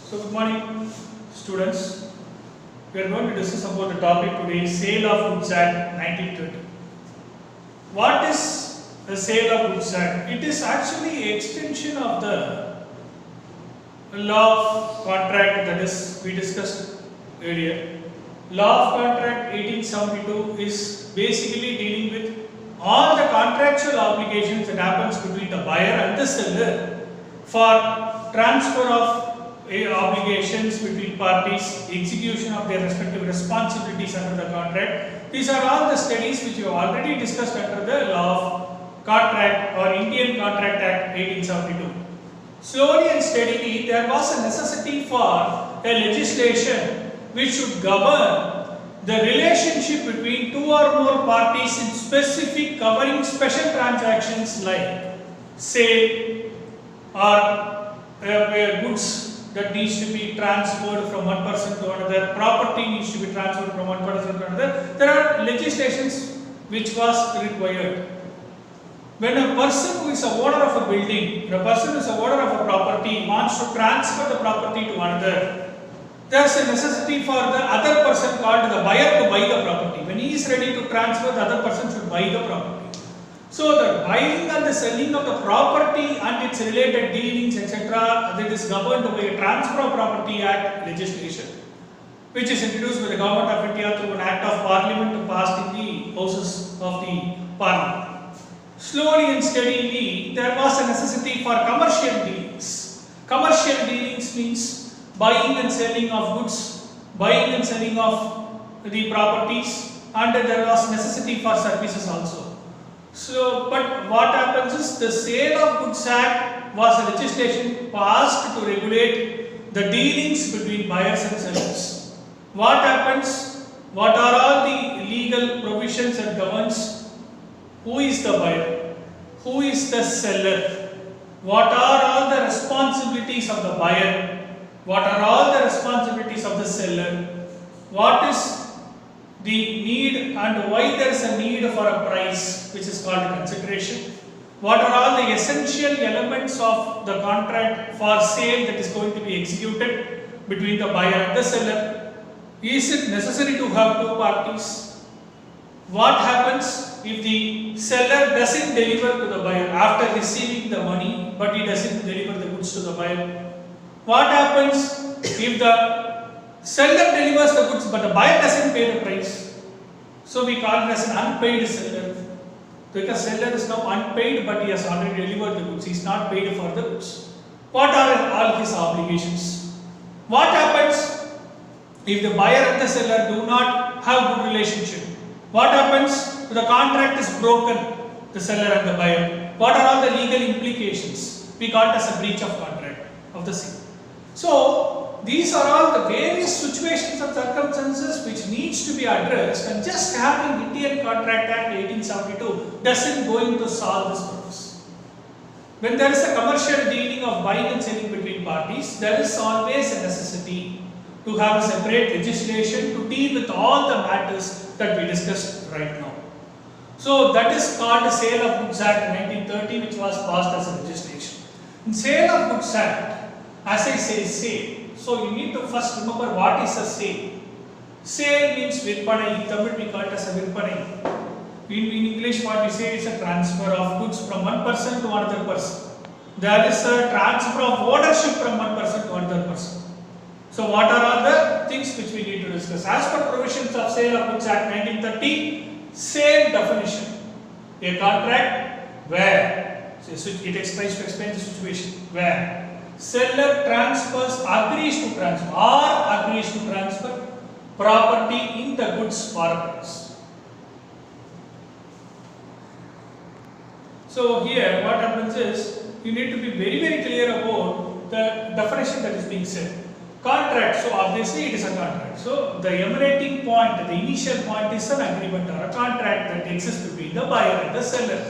So good morning students. We are going to discuss about the topic today, Sale of Goods Act 1930. What is the Sale of Goods Act? It is actually an extension of the law of contract that is we discussed earlier. Law of contract 1872 is basically dealing with all the contractual obligations that happens between the buyer and the seller for transfer of obligations between parties, execution of their respective responsibilities under the contract. These are all the studies which we have already discussed under the law of contract or Indian Contract Act 1872. Slowly and steadily there was a necessity for a legislation which should govern the relationship between two or more parties in specific covering special transactions like sale or goods that needs to be transferred from one person to another, property needs to be transferred from one person to another. There are legislations which was required. When a person who is a owner of a building, when a person who is a owner of a property wants to transfer the property to another, there is a necessity for the other person called the buyer to buy the property. When he is ready to transfer, the other person should buy the property. So the buying and the selling of the property and its related dealings, etc., that is governed by a Transfer of Property Act legislation, which is introduced by the Government of India through an Act of Parliament passed in the Houses of the Parliament. Slowly and steadily, there was a necessity for commercial dealings. Commercial dealings means buying and selling of goods, buying and selling of the properties, and there was necessity for services also. So, but what happens is the Sale of Goods Act was a legislation passed to regulate the dealings between buyers and sellers. What happens? What are all the legal provisions that governs? Who is the buyer? Who is the seller? What are all the responsibilities of the buyer? What are all the responsibilities of the seller? What is the need and why there is a need for a price, which is called consideration? What are all the essential elements of the contract for sale that is going to be executed between the buyer and the seller? Is it necessary to have two parties? What happens if the seller doesn't deliver to the buyer after receiving the money, but he doesn't deliver the goods to the buyer? What happens if the seller delivers the goods but the buyer doesn't pay the price? So we call it as an unpaid seller. Because seller is now unpaid but he has already delivered the goods. He is not paid for the goods. What are all his obligations? What happens if the buyer and the seller do not have good relationship? What happens if the contract is broken, the seller and the buyer? What are all the legal implications? We call it as a breach of contract of the sale. So these are all the various situations and circumstances which needs to be addressed, and just having Indian Contract Act 1872 doesn't going to solve this purpose. When there is a commercial dealing of buying and selling between parties, there is always a necessity to have a separate legislation to deal with all the matters that we discussed right now. So that is called the Sale of Goods Act 1930, which was passed as a legislation. In Sale of Goods Act, as I say, sale. So you need to first remember what is a sale. Sale means virpanai. In Tamil we call it as a virpanai. In English what we say is a transfer of goods from one person to another person. There is a transfer of ownership from one person to another person. So what are all the things which we need to discuss? As per provisions of Sale of Goods Act 1930, sale definition. A contract where, so it tries to explain the situation, where seller agrees to transfer property in the goods for a price. So here what happens is you need to be very clear about the definition that is being said. Contract, so obviously it is a contract. So the emanating point, the initial point is an agreement or a contract that exists between the buyer and the seller.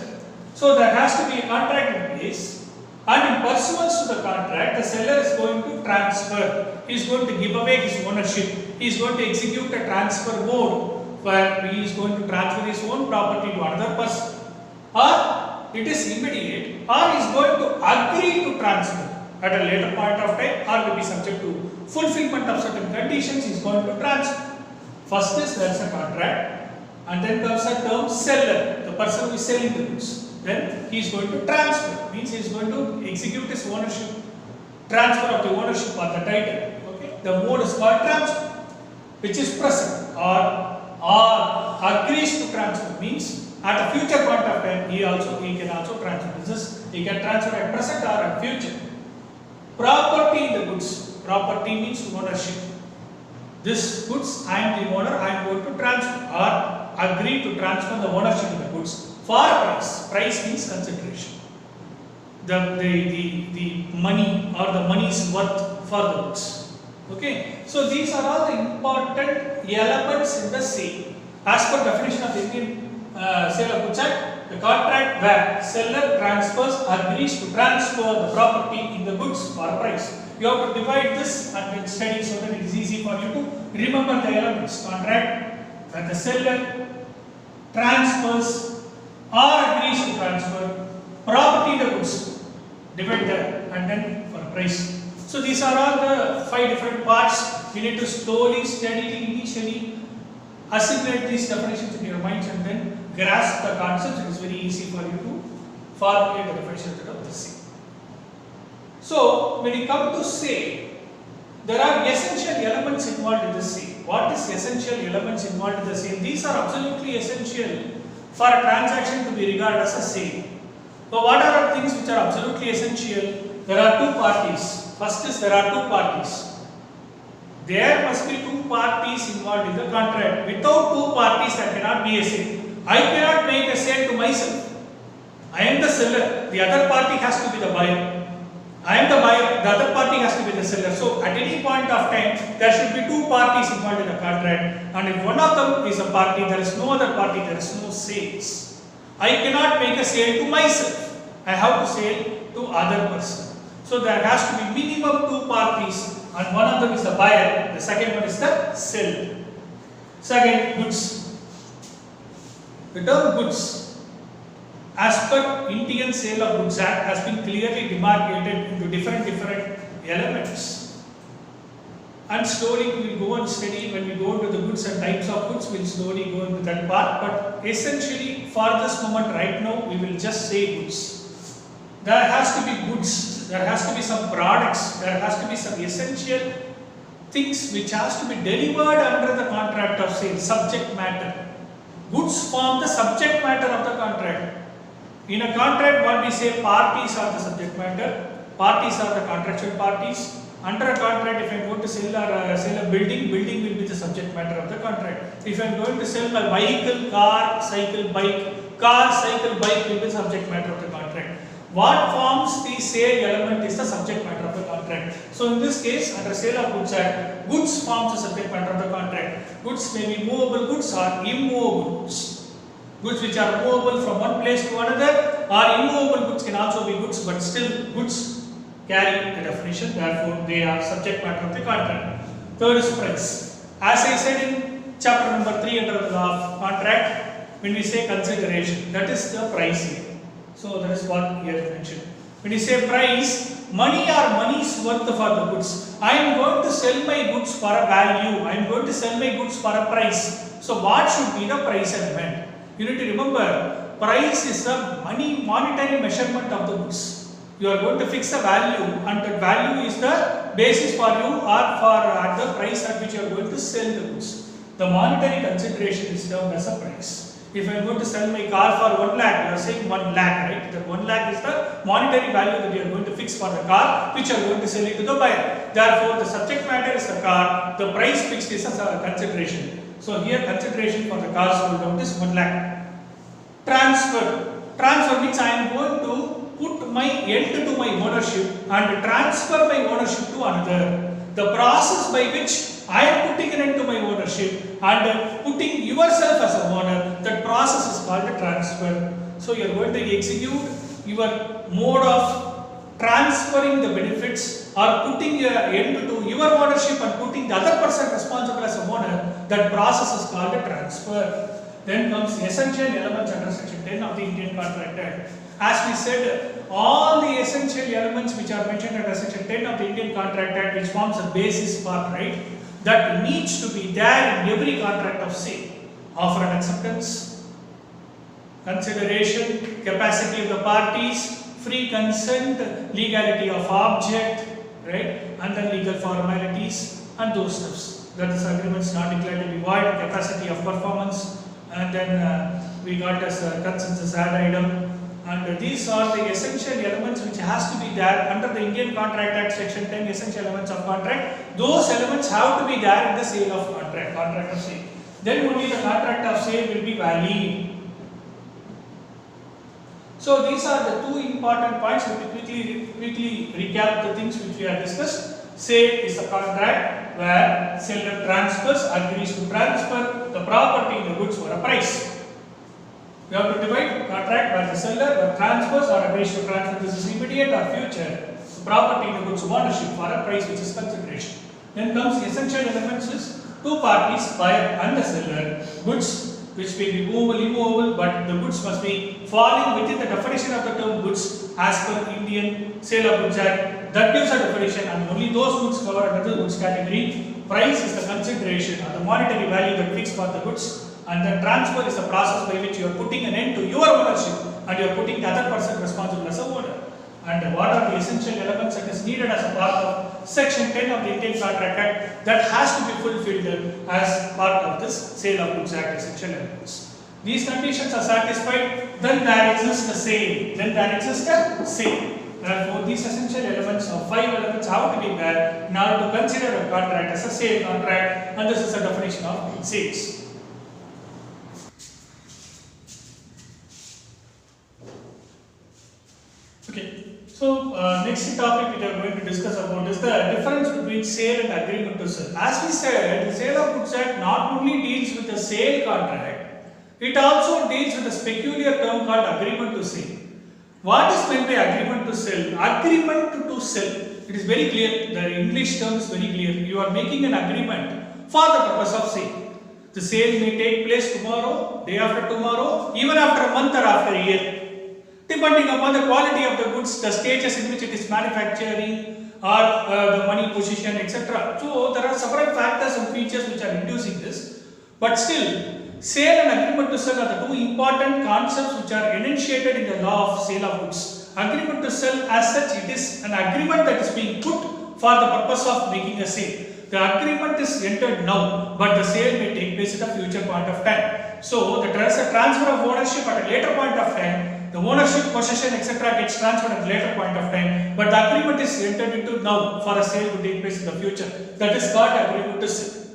So there has to be a contract in place. And in pursuance to the contract, the seller is going to transfer. He is going to give away his ownership. He is going to execute a transfer mode where he is going to transfer his own property to another person. Or it is immediate, or he is going to agree to transfer. at a later point of time or may be subject to fulfillment of certain conditions is going to transfer. First is there is a contract, and then comes a term seller, the person who is selling the goods. Then he is going to transfer, means he is going to execute his ownership, transfer of the ownership or the title. Okay, the mode is called transfer, which is present or agrees to transfer, means at a future point of time he can also transfer. He can transfer at present or at future. Property in the goods. Property means ownership. This goods, I am the owner, I am going to transfer or agree to transfer the ownership of the goods for price. Price means consideration. The money or the money's worth for the goods. Okay. So these are all the important elements in the sale. As per definition of the Indian Sale of Goods Act, the contract where seller transfers, agrees to transfer the property in the goods for a price. You have to divide this and then study so that it is easy for you to remember the elements. Contract where the seller transfers or agrees to transfer property in the goods. Divide that and then for a price. So these are all the 5 different parts. You need to slowly, steadily, initially assimilate these definitions in your minds and then grasp the concepts. It is very easy for you to formulate the definitions of the sale. So when you come to sale, there are essential elements involved in the sale. What is essential elements involved in the sale? These are absolutely essential for a transaction to be regarded as a sale. So what are the things which are absolutely essential? There are 2 parties. First is there are 2 parties. There must be 2 parties involved in the contract. Without 2 parties, there cannot be a sale. I cannot make a sale to myself. I am the seller. The other party has to be the buyer. I am the buyer. The other party has to be the seller. So at any point of time, there should be 2 parties involved in the contract. And if one of them is a party, there is no other party. There is no sales. I cannot make a sale to myself. I have to sell to other person. So there has to be minimum 2 parties. And one of them is the buyer, the second one is the seller. Second, goods. The term goods, as per Indian Sale of Goods Act, has been clearly demarcated into different elements. And slowly we will go and study when we go into the goods and types of goods, we will slowly go into that part. But essentially, for this moment right now, we will just say goods. There has to be goods. There has to be some products, there has to be some essential things which has to be delivered under the contract of sale, subject matter. Goods form the subject matter of the contract. In a contract, what we say, parties are the subject matter, parties are the contractual parties. Under a contract, if I am going to sell a building, building will be the subject matter of the contract. If I am going to sell my vehicle, car, cycle, bike, car, cycle, bike will be the subject matter of the contract. What forms the sale element is the subject matter of the contract. So in this case, under Sale of Goods Act, goods forms the subject matter of the contract. Goods may be movable goods or immovable goods. Goods which are movable from one place to another, or immovable goods can also be goods, but still goods carry the definition, therefore they are subject matter of the contract. Third is price. As I said in chapter number 3 under the law of contract, when we say consideration, that is the price here. So that is what here is mentioned. When you say price, money or money's worth for the goods. I am going to sell my goods for a value. I am going to sell my goods for a price. So what should be the price element? You need to remember, price is the monetary measurement of the goods. You are going to fix a value, and that value is the basis for you or for the price at which you are going to sell the goods. The monetary consideration is termed as a price. If I am going to sell my car for 1 lakh, you are saying 1 lakh, right? That 1 lakh is the monetary value that you are going to fix for the car, which you are going to sell it to the buyer. Therefore, the subject matter is the car, the price fixed is a consideration. So here consideration for the car sold out is 1 lakh. Transfer. Transfer means I am going to put my end to my ownership and transfer my ownership to another. The process by which I am putting an end to my ownership and putting yourself as a owner, that process is called a transfer. So you are going to execute your mode of transferring the benefits or putting your end to your ownership and putting the other person responsible as a owner. That process is called a transfer. Then comes essential elements under section 10 of the Indian Contract Act. As we said, all the essential elements which are mentioned under section 10 of the Indian Contract Act, which forms the basis part, right, that needs to be there in every contract of sale. Offer and acceptance, consideration, capacity of the parties, free consent, legality of object, right, and then legal formalities and those steps. That is agreements not declared to be void, capacity of performance, and then we got as a consensus add item. And these are the essential elements which has to be there under the Indian Contract Act section 10, essential elements of contract. Those elements have to be there in the sale of contract of sale. Then only the contract of sale will be valid. So these are the two important points. Let me quickly recap the things which we have discussed. Sale is a contract where seller transfers, agrees to transfer the property in the goods for a price. We have to divide contract where the seller transfers or agrees to transfer, this is immediate or future, property in the goods of ownership for a price which is consideration. Then comes the essential elements is two parties, buyer and the seller, goods which may be movable, immovable, but the goods must be falling within the definition of the term goods as per Indian Sale of Goods Act. That gives a definition, and only those goods covered under the goods category. Price is the consideration or the monetary value that fixed for the goods, and then transfer is the process by which you are putting an end to your ownership and you are putting the other person responsible as a owner. And what are the essential elements that is needed as a part of section 10 of the Indian Contract Act that has to be fulfilled as part of this Sale of Goods Act essential elements. These conditions are satisfied, then there exists a sale. Therefore, these essential elements or 5 elements have to be there in order to consider a contract as a sale contract, and this is a definition of sales. Okay, so next topic we are going to discuss about is the difference between sale and agreement to sell. As we said, the Sale of Goods Act not only deals with the sale contract, it also deals with a peculiar term called agreement to sale. What is meant by agreement to sell? Agreement to sell, it is very clear, the English term is very clear. You are making an agreement for the purpose of sale. The sale may take place tomorrow, day after tomorrow, even after a month or after a year, depending upon the quality of the goods, the stages in which it is manufacturing, or the money position, etc. So there are several factors and features which are inducing this, but still, sale and agreement to sell are the two important concepts which are enunciated in the law of sale of goods. Agreement to sell as such, it is an agreement that is being put for the purpose of making a sale. The agreement is entered now, but the sale may take place at a future point of time. So there is a transfer of ownership at a later point of time. The ownership, possession, etc. gets transferred at a later point of time, but the agreement is entered into now for a sale to take place in the future. That is called agreement to sell.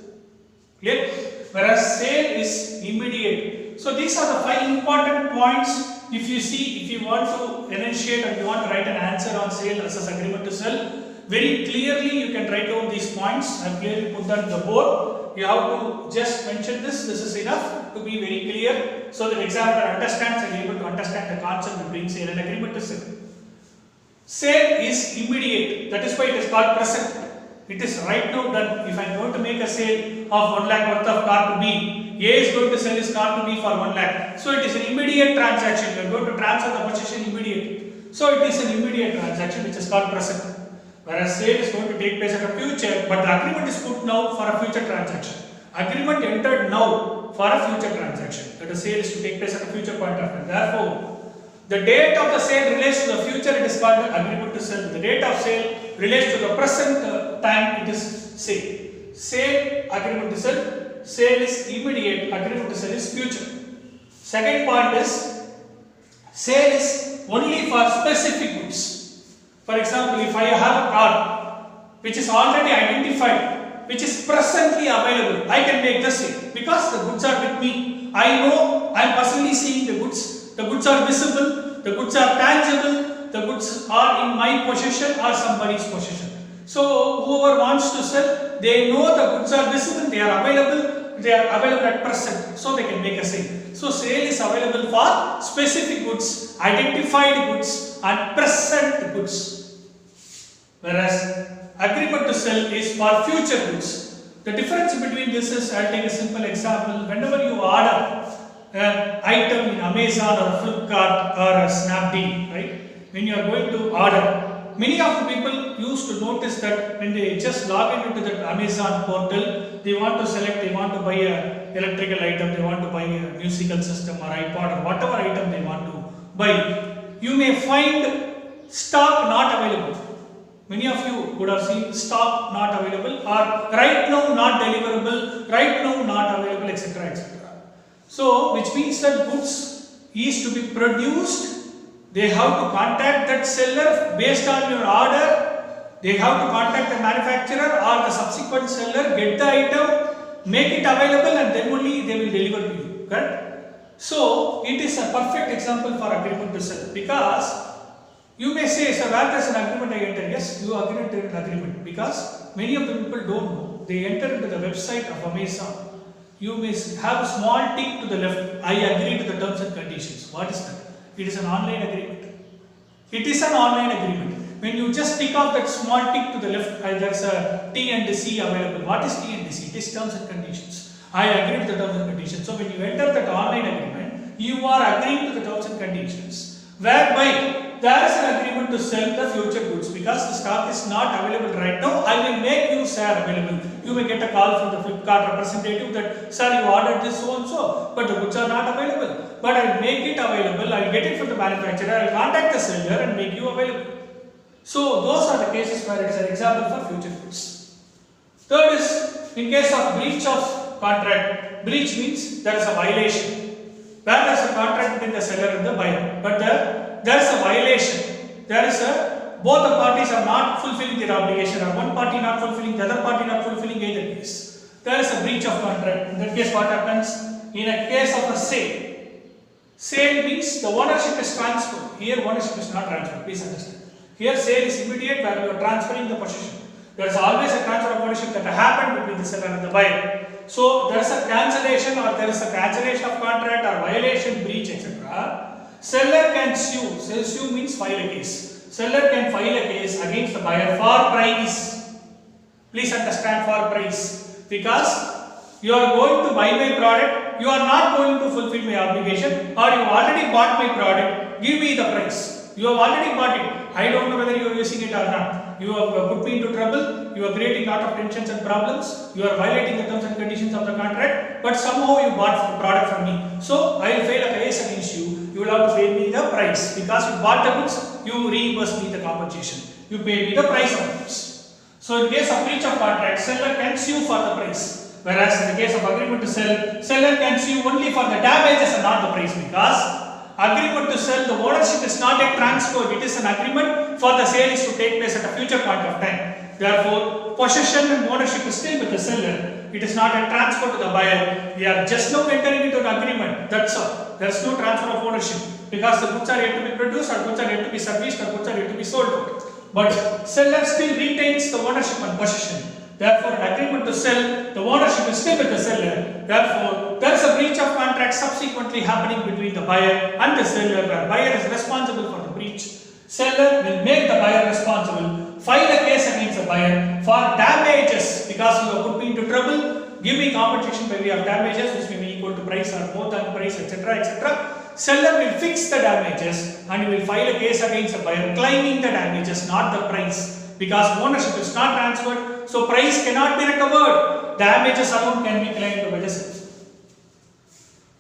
Clear? Whereas sale is immediate. So these are the 5 important points. If you see, if you want to enunciate and you want to write an answer on sale versus agreement to sell, very clearly you can write down these points. I have clearly put that on the board. You have to just mention this. This is enough to be very clear, so that examiner understands and able to understand the concept between sale and agreement to sell. Sale is immediate. That is why it is called present. It is right now done. If I am going to make a sale of 1 lakh worth of car to B, A is going to sell his car to B for 1 lakh. So it is an immediate transaction. You are going to transfer the possession immediately. So it is an immediate transaction which is called present. Whereas sale is going to take place at a future, but the agreement is put now for a future transaction. Agreement entered now for a future transaction. That the sale is to take place at a future point of time. Therefore, the date of the sale relates to the future, it is called agreement to sell. The date of sale relates to the present time, it is sale. Sale, agreement to sell. Sale is immediate, agreement to sell is future. Second point is, sale is only for specific goods. For example, if I have a car which is already identified, which is presently available, I can make the sale because the goods are with me. I know, I am personally seeing the goods. The goods are visible, the goods are tangible, the goods are in my possession or somebody's possession. So whoever wants to sell, they know the goods are visible, they are available at present, so they can make a sale. So sale is available for specific goods, identified goods and present goods. Whereas agreement to sell is for future goods. The difference between this is, I will take a simple example. Whenever you order an item in Amazon or a Flipkart or a Snapdeal, right? When you are going to order, many of the people used to notice that when they just log into the Amazon portal, they want to select, they want to buy a electrical item, they want to buy a musical system or iPod or whatever item they want to buy. You may find stock not available. Many of you would have seen stock not available or right now not deliverable, right now not available, etc. etc. So, which means that goods is to be produced, they have to contact that seller based on your order, they have to contact the manufacturer or the subsequent seller, get the item, make it available and then only they will deliver to you, correct? So, it is a perfect example for agreement to sell because you may say, sir, where does an agreement I enter? Yes, you agree to an agreement because many of the people don't know. They enter into the website of Amazon. You may have a small tick to the left. I agree to the terms and conditions. What is that? It is an online agreement. It is an online agreement. When you just tick off that small tick to the left, there is a T and C available. What is T and C? It is terms and conditions. I agree to the terms and conditions. So when you enter that online agreement, you are agreeing to the terms and conditions, whereby there is an agreement to sell the future goods because the stock is not available right now. I will make you share available. You may get a call from the Flipkart representative that, sir, you ordered this so and so, but the goods are not available. But I will make it available. I will get it from the manufacturer. I will contact the seller and make you available. So those are the cases where it is an example for future goods. Third is in case of breach of contract. Breach means there is a violation. Where there is a contract between the seller and the buyer, but there is a violation. There is a, both the parties are not fulfilling their obligation, or one party not fulfilling, the other party not fulfilling either case. There is a breach of contract. In that case, what happens? In a case of a sale. Sale means the ownership is transferred. Here, ownership is not transferred. Please understand. Here, sale is immediate where you are transferring the possession. There is always a transfer of ownership that happened between the seller and the buyer. So, there is a cancellation or there is a cancellation of contract or violation, breach, etc. Seller can sue. Sue means file a case. Seller can file a case against the buyer for price. Please understand, for price. Because you are going to buy my product, you are not going to fulfill my obligation, or you already bought my product, give me the price. You have already bought it. I don't know whether you are using it or not. You have put me into trouble, you are creating a lot of tensions and problems, you are violating the terms and conditions of the contract, but somehow you bought the product from me. So, I will file a case against you. You will have to pay me the price. Because you bought the goods, you reimburse me the compensation. You pay me the price of the goods. So, in case of breach of contract, seller can sue for the price. Whereas in the case of agreement to sell, seller can sue only for the damages and not the price, because agreement to sell, the ownership is not yet transferred. It is an agreement for the sale is to take place at a future point of time. Therefore, possession and ownership is still with the seller. It is not yet transferred to the buyer. We are just now entering into an agreement. That's all. There is no transfer of ownership because the goods are yet to be produced, or goods are yet to be serviced, or goods are yet to be sold out. But seller still retains the ownership and possession. Therefore, an agreement to sell, the ownership is still with the seller. Therefore, there is a breach of contract subsequently happening between the buyer and the seller, where buyer is responsible for the breach. Seller will make the buyer responsible, file a case against the buyer for damages because you have put me into trouble, give me compensation by way of damages which may be equal to price or more than price, etc. etc. Seller will fix the damages and will file a case against the buyer claiming the damages, not the price. Because ownership is not transferred, so price cannot be recovered. Damages alone can be claimed by the seller.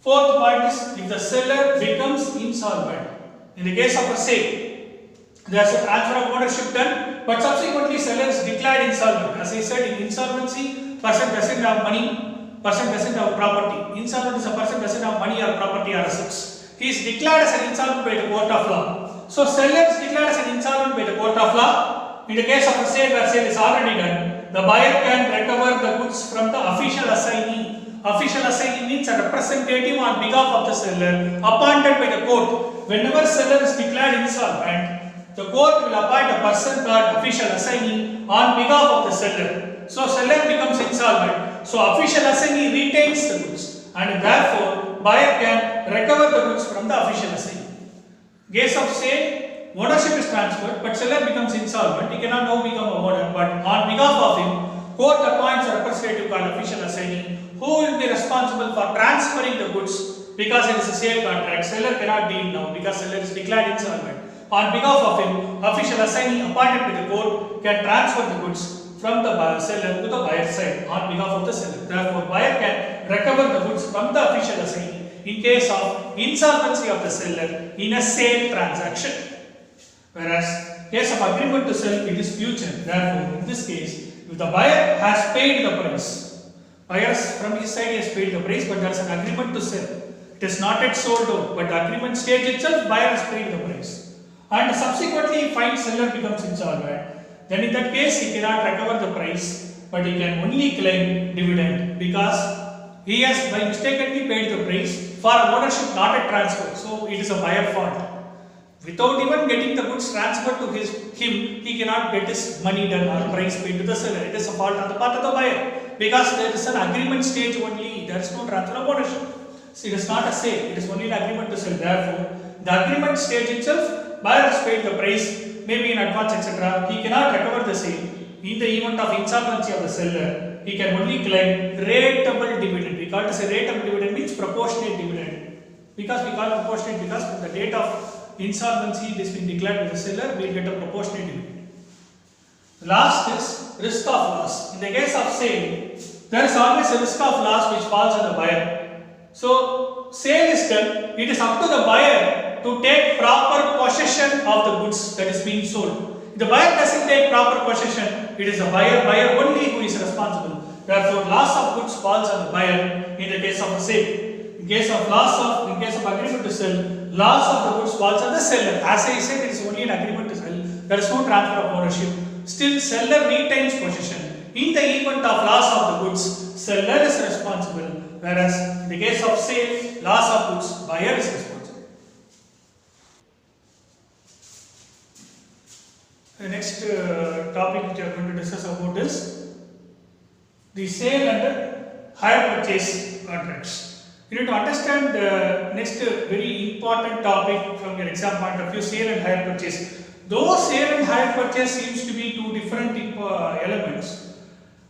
Fourth point is if the seller becomes insolvent. In the case of a sale, there is a transfer of ownership done, but subsequently seller is declared insolvent. As I said, in insolvency, person doesn't have money, person doesn't have property. Insolvent is a person doesn't have money or property or assets. He is declared as an insolvent by the court of law. So seller is declared as an insolvent by the court of law. In the case of a sale where sale is already done, the buyer can recover the goods from the official assignee. Official assignee means a representative on behalf of the seller appointed by the court. Whenever seller is declared insolvent, the court will appoint a person called official assignee on behalf of the seller. So seller becomes insolvent. So official assignee retains the goods and therefore buyer can recover the goods from the official assignee. Case of sale, ownership is transferred, but seller becomes insolvent. He cannot now become a owner, but on behalf of him, court appoints a representative called official assignee who will be responsible for transferring the goods because it is a sale contract. Seller cannot deal now because seller is declared insolvent. On behalf of him, official assignee appointed by the court can transfer the goods from the seller to the buyer side on behalf of the seller. Therefore, buyer can recover the goods from the official assignee in case of insolvency of the seller in a sale transaction. Whereas, case of agreement to sell, it is future. Therefore, in this case, if the buyer has paid the price, buyer from his side has paid the price, but there is an agreement to sell. It is not yet sold out, but the agreement stage itself, buyer has paid the price. And subsequently, finds seller becomes insolvent. Then in that case, he cannot recover the price, but he can only claim dividend because he has by mistakenly paid the price for ownership not yet transferred. So it is a buyer fault. Without even getting the goods transferred to him, he cannot get his money done or price paid to the seller. It is a fault on the part of the buyer because there is an agreement stage only. There is no transfer of ownership. So it is not a sale. It is only an agreement to sell. Therefore, the agreement stage itself, buyer has paid the price, maybe in advance, etc. He cannot recover the sale. In the event of insolvency of the seller, he can only claim rateable dividend. We call it as a rateable dividend means proportionate dividend. Because we call it proportionate because from the date of insolvency it has been declared by the seller, we will get a proportionate dividend. Last is risk of loss. In the case of sale, there is always a risk of loss which falls on the buyer. So, sale is done, it is up to the buyer to take proper possession of the goods that is being sold. If the buyer doesn't take proper possession, it is the buyer only who is responsible. Therefore, loss of goods falls on the buyer in the case of a sale. In case of agreement to sell, loss of the goods falls on the seller. As I said, it is only an agreement to sell. There is no transfer of ownership. Still, seller retains possession. In the event of loss of the goods, seller is responsible. Whereas in the case of sale, loss of goods, buyer is responsible. The next topic which we are going to discuss about is the sale and hire purchase contracts. You need to understand the next very important topic from your exam point of view, sale and hire purchase. Though sale and hire purchase seems to be two different elements,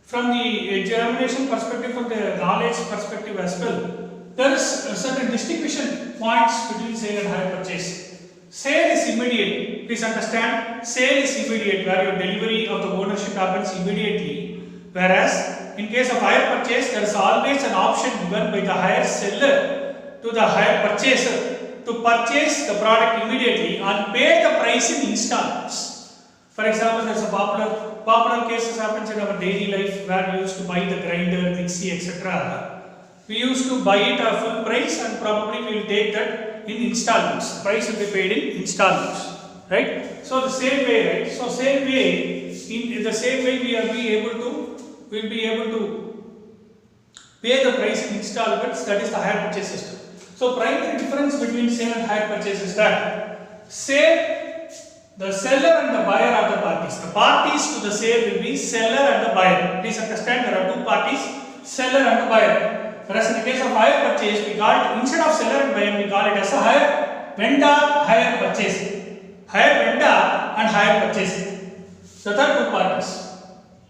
from the examination perspective, from the knowledge perspective as well, there is certain distinction points between sale and hire purchase. Sale is immediate. Please understand, sale is immediate where your delivery of the ownership happens immediately. Whereas in case of hire purchase, there is always an option given by the hire seller to the hire purchaser to purchase the product immediately and pay the price in installments. For example, there is a popular cases happens in our daily life where we used to buy the grinder, mixie, etc. We used to buy it at full price and probably we will take that in installments. Price will be paid in installments, right? So the same way, right? So same way, in the same way we will be able to pay the price in installments. That is the hire purchase system. So primary difference between sale and hire purchase is that sale, the seller and the buyer are the parties. The parties to the sale will be seller and the buyer. Please understand, there are two parties, seller and the buyer. Whereas in the case of hire purchase, we call it, instead of seller and buyer, we call it as a hire vendor, hire purchase. Hire vendor and hire purchase. So there are two parties.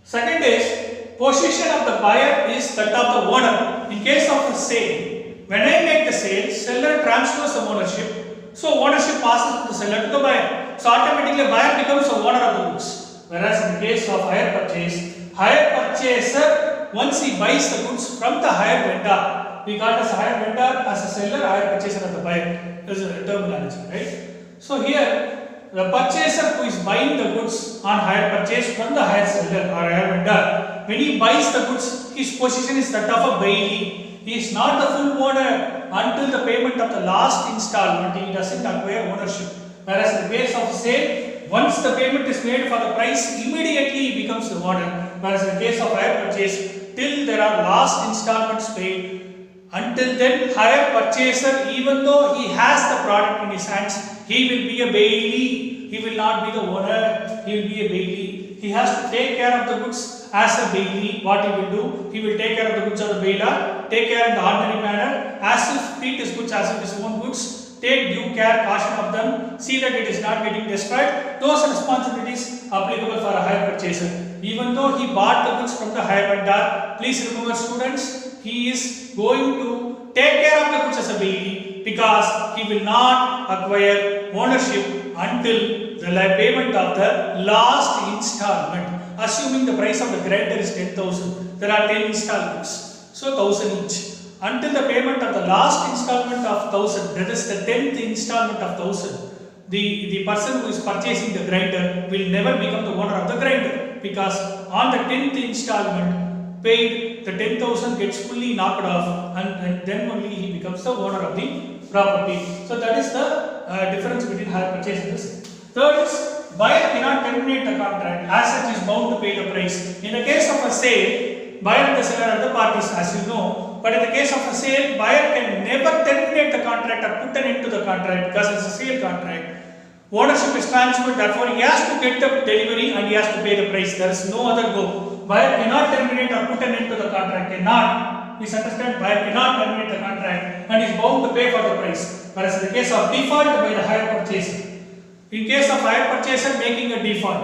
Second is, position of the buyer is that of the owner. In case of a sale, when I make the sale, seller transfers the ownership. So ownership passes from the seller to the buyer. So automatically the buyer becomes the owner of the goods. Whereas in the case of hire purchaser, once he buys the goods from the hire vendor, we call it as a hire vendor, as a seller, hire purchaser as the buyer. This is a terminology, right? So here, the purchaser who is buying the goods on hire purchase from the hire seller or hire vendor, when he buys the goods, his position is that of a bailee. He is not the full owner until the payment of the last installment. He doesn't acquire ownership. Whereas in the case of sale, once the payment is made for the price, immediately he becomes the owner. Whereas in the case of hire purchase, till there are last installments paid, until then hire purchaser, even though he has the product in his hands, he will be a bailee. He will not be the owner. He will be a bailee. He has to take care of the goods as a bailee. What he will do? He will take care of the goods of the bailiff, take care in the ordinary manner, as if treat his goods as if his own goods, take due care, caution of them, see that it is not getting destroyed. Those are responsibilities applicable for a hire purchaser. Even though he bought the goods from the hire vendor, please remember students, he is going to take care of the goods as a bailey because he will not acquire ownership until the payment of the last installment. Assuming the price of the grinder is 10,000, there are 10 installments, so 1,000 each. Until the payment of the last installment of 1,000, that is the 10th installment of 1,000, the person who is purchasing the grinder will never become the owner of the grinder, because on the 10th installment paid, the 10,000 gets fully knocked off, and then only he becomes the owner of the property. So that is the difference between hire purchase and the sale. Third is, buyer cannot terminate the contract, as such is bound to pay the price. In the case of a sale, buyer and the seller are the parties, as you know. But in the case of a sale, buyer can never terminate the contract or put an end to the contract, because it's a sale contract. Ownership is transferred, therefore he has to get the delivery and he has to pay the price. There is no other go. Buyer cannot terminate or put an end to the contract. Cannot. Please understand, buyer cannot terminate the contract and is bound to pay for the price. Whereas in the case of default by the hire purchaser, in case of hire purchaser making a default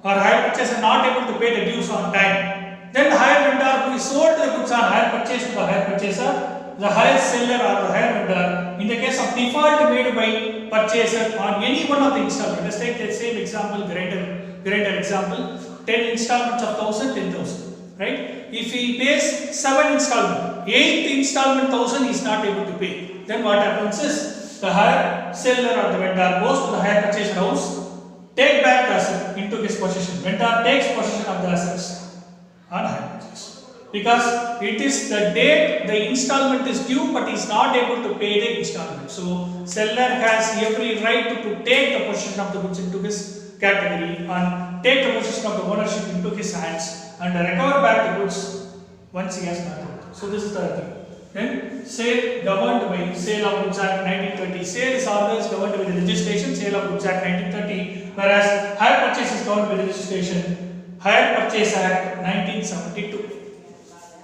or hire purchaser not able to pay the dues on time, then the hire vendor who is sold the goods on hire purchase to the hire purchaser, the hire seller or the hire vendor, in the case of default made by purchaser on any one of the installments, let's take the same example, greater example, 10 installments of 1,000, 10,000, right? If he pays 7 installment, 8th installment 1,000 he is not able to pay, then what happens is, the hire seller or the vendor goes to the hire purchaser house, take back the asset into his possession. Vendor takes possession of the assets on hire purchase, because it is the date the installment is due, but he is not able to pay the installment. So seller has every right to take the possession of the goods into his category and take the possession of the ownership into his hands and recover back the goods once he has not done. So this is the thing. Then sale governed by Sale of Goods Act 1930. Sale is always governed by the legislation, Sale of Goods Act 1930, whereas hire purchase is governed by the legislation, Hire Purchase Act 1972.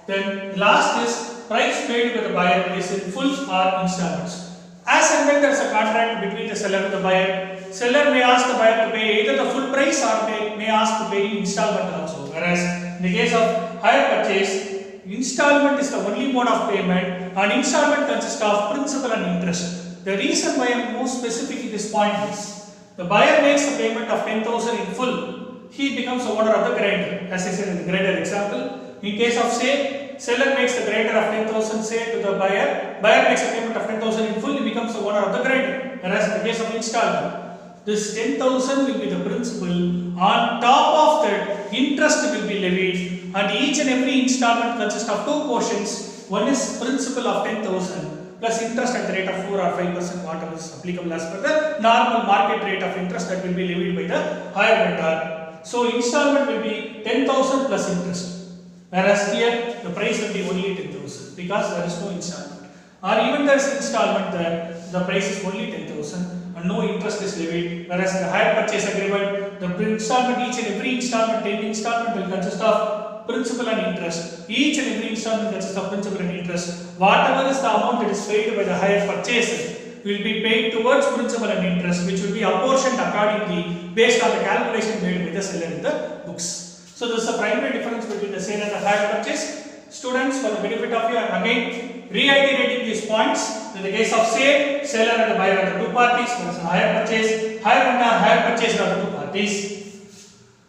Then last is price paid by the buyer is in full or installments. As and when there is a contract between the seller and the buyer, seller may ask the buyer to pay either the full price or may ask to pay in installment also. Whereas in the case of hire purchase, installment is the only mode of payment and installment consists of principal and interest. The reason why I am more specific in this point is, the buyer makes the payment of 10,000 in full, he becomes the owner of the grinder, as I said in the grinder example. In case of sale, seller makes the grinder of 10,000 sale to the buyer, buyer makes a payment of 10,000 in full, he becomes the owner of the grinder. Whereas in the case of installment, this 10,000 will be the principal, on top of that interest will be levied, and each and every installment consists of two portions. One is principal of 10,000 plus interest at the rate of 4 or 5%, whatever is applicable as per the normal market rate of interest that will be levied by the hire vendor. So installment will be 10,000 plus interest, whereas here the price will be only 10,000 because there is no installment. Or even there is installment there, the price is only 10,000 and no interest is levied. Whereas in the hire purchase agreement, the installment, each and every installment, 10 installment will consist of principal and interest. Each and every installment consists of principal and interest. Whatever is the amount that is paid by the hire purchaser will be paid towards principal and interest, which will be apportioned accordingly based on the calculation made by the seller in the books. So this is the primary difference between the sale and the hire purchase. Students, for the benefit of you, I am again reiterating these points. In the case of sale, seller and the buyer are the two parties. Whereas in hire purchase, hire vendor, hire purchaser are the two parties.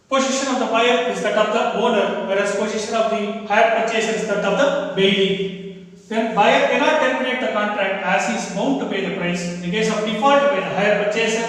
Position of the buyer is that of the owner, whereas position of the hire purchaser is that of the bailey. Then buyer cannot terminate the contract as he is bound to pay the price. In the case of default by the hire purchaser,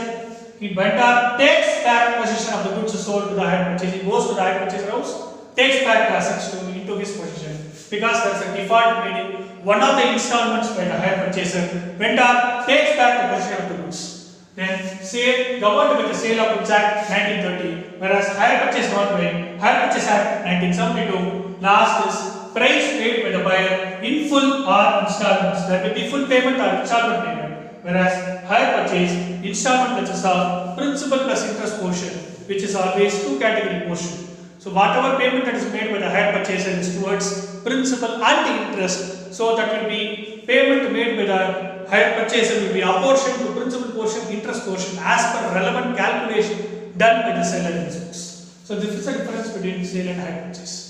the vendor takes back possession of the goods sold to the hire purchaser. He goes to the hire purchaser house, takes back the assets into his possession, because there is a default made in one of the installments by the hire purchaser. Vendor takes back the possession of the goods. Then sale governed by the Sale of Goods Act 1930, whereas hire purchase governed by Hire Purchase Act 1972. Last is price paid by the buyer in full or installments. There will be full payment or installment payment, whereas hire purchase installment consists of principal plus interest portion, which is always two category portion. So whatever payment that is made by the hire purchaser is towards principal and interest. So that will be payment made by the hire purchaser will be apportioned to principal portion, interest portion as per relevant calculation done by the seller in his books. So this is the difference between sale and hire purchase.